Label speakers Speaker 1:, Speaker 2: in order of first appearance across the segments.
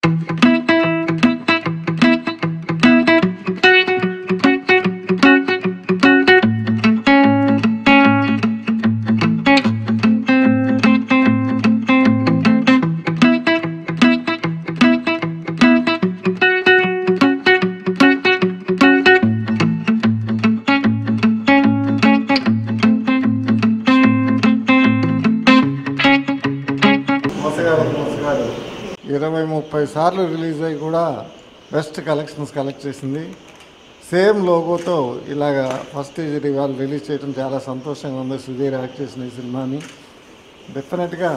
Speaker 1: మోసగాడు 20-30 సార్లు రిలీజ్ అయ్యి కూడా బెస్ట్ కలెక్షన్స్ కలెక్ట్ చేసింది. సేమ్ లోగోతో ఇలాగా ఫస్ట్ ఇవాళ రిలీజ్ చేయడం చాలా సంతోషంగా ఉంది. సుధీర్ యాక్ట్ చేసిన ఈ సినిమాని డెఫినెట్గా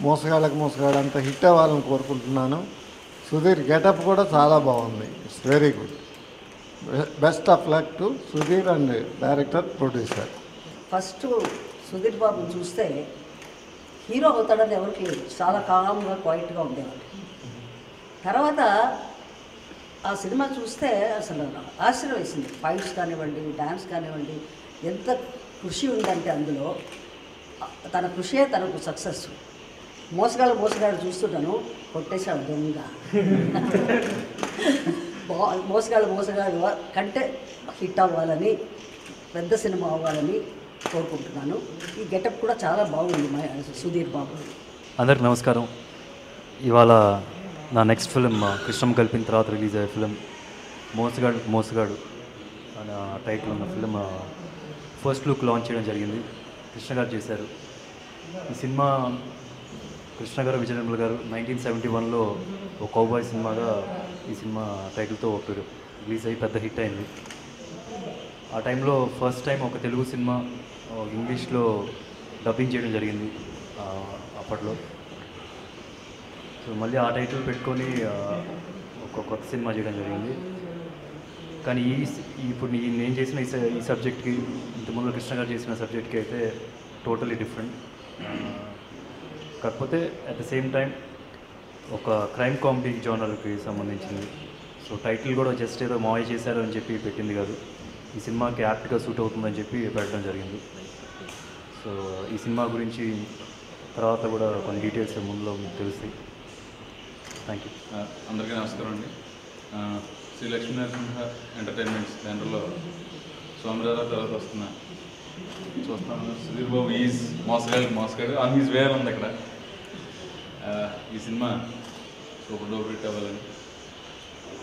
Speaker 1: మోసగాడు అంత హిట్ అవ్వాలని కోరుకుంటున్నాను. సుధీర్ గెటప్ కూడా చాలా బాగుంది. It's very good. Best of luck to Sudheer and director producer.
Speaker 2: First Sudheer బాబుని చూస్తే హీరో అవుతాడని ఎవరికి లేదు. చాలా కామ్గా క్వైట్గా ఉండేవాడు. తర్వాత ఆ సినిమా చూస్తే అసలు ఆశ్చర్యం వేసింది. ఫైట్స్ కానివ్వండి, డ్యాన్స్ కానివ్వండి, ఎంత కృషి ఉందంటే అందులో తన కృషే తనకు సక్సెస్. మోసగాడు చూస్తున్నాను, కొట్టేశాడు దొంగ. మోసగాడు కంటే హిట్ అవ్వాలని, పెద్ద సినిమా అవ్వాలని కోరుకుంటున్నాను. ఈ గెటప్ కూడా చాలా బాగుంది సుధీర్ బాబు.
Speaker 3: అందరికి నమస్కారం. ఇవాళ నా నెక్స్ట్ ఫిలిం కృష్ణం కలిపిన తర్వాత రిలీజ్ అయ్యే ఫిలిం మోసగాడు అనే టైటిల్ ఉన్న ఫిలిం ఫస్ట్ లుక్ లాంచ్ చేయడం జరిగింది. కృష్ణ గారు చేశారు ఈ సినిమా. కృష్ణ గారు, విజయ నిర్మల గారు 1971లో ఒక కౌబాయ్ సినిమాగా ఈ సినిమా టైటిల్తో రిలీజ్ అయ్యి పెద్ద హిట్ అయింది. ఆ టైంలో ఫస్ట్ టైం ఒక తెలుగు సినిమా ఇంగ్లీష్లో డబ్బింగ్ చేయడం జరిగింది అప్పట్లో. సో మళ్ళీ ఆ టైటిల్ పెట్టుకొని ఒక కొత్త సినిమా చేయడం జరిగింది. కానీ ఇప్పుడు నేను చేసిన ఈ సబ్జెక్ట్కి, ఇంతకుముందు కృష్ణ గారు చేసిన సబ్జెక్ట్కి అయితే టోటలీ డిఫరెంట్. కాకపోతే అట్ ద సేమ్ టైం ఒక క్రైమ్ కామెడీ జోనర్కి సంబంధించింది. సో టైటిల్ కూడా జస్ట్ ఏదో మావయ్య చేశారు అని చెప్పి పెట్టింది కాదు, ఈ సినిమాకి యాప్ట్గా సూట్ అవుతుందని చెప్పి పెట్టడం జరిగింది. సో ఈ సినిమా గురించి తర్వాత కూడా కొన్ని డీటెయిల్స్ ముందులో మీకు తెలుస్తాయి. Thank you.
Speaker 4: అందరికీ నమస్కారం అండి. శ్రీ లక్ష్మీనరసింహ ఎంటర్టైన్మెంట్స్ బ్యానర్లో సోమరాజు తర్వాత చూస్తున్నాను. సుధీర్ బాబు ఈజ్ మోసగాడు ఆన్ హీజ్ వే ఉంది అక్కడ. ఈ సినిమా సూపర్ డూపర్ హిట్ అవ్వాలని,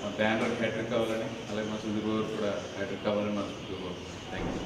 Speaker 4: మా బ్యానర్ హ్యాట్రిక్ కావాలని, అలాగే మా సుధీర్ బాబు కూడా హ్యాట్రిక్ కావాలని మనస్ఫూర్తిగా కోరుకుంటున్నాను. Thank you.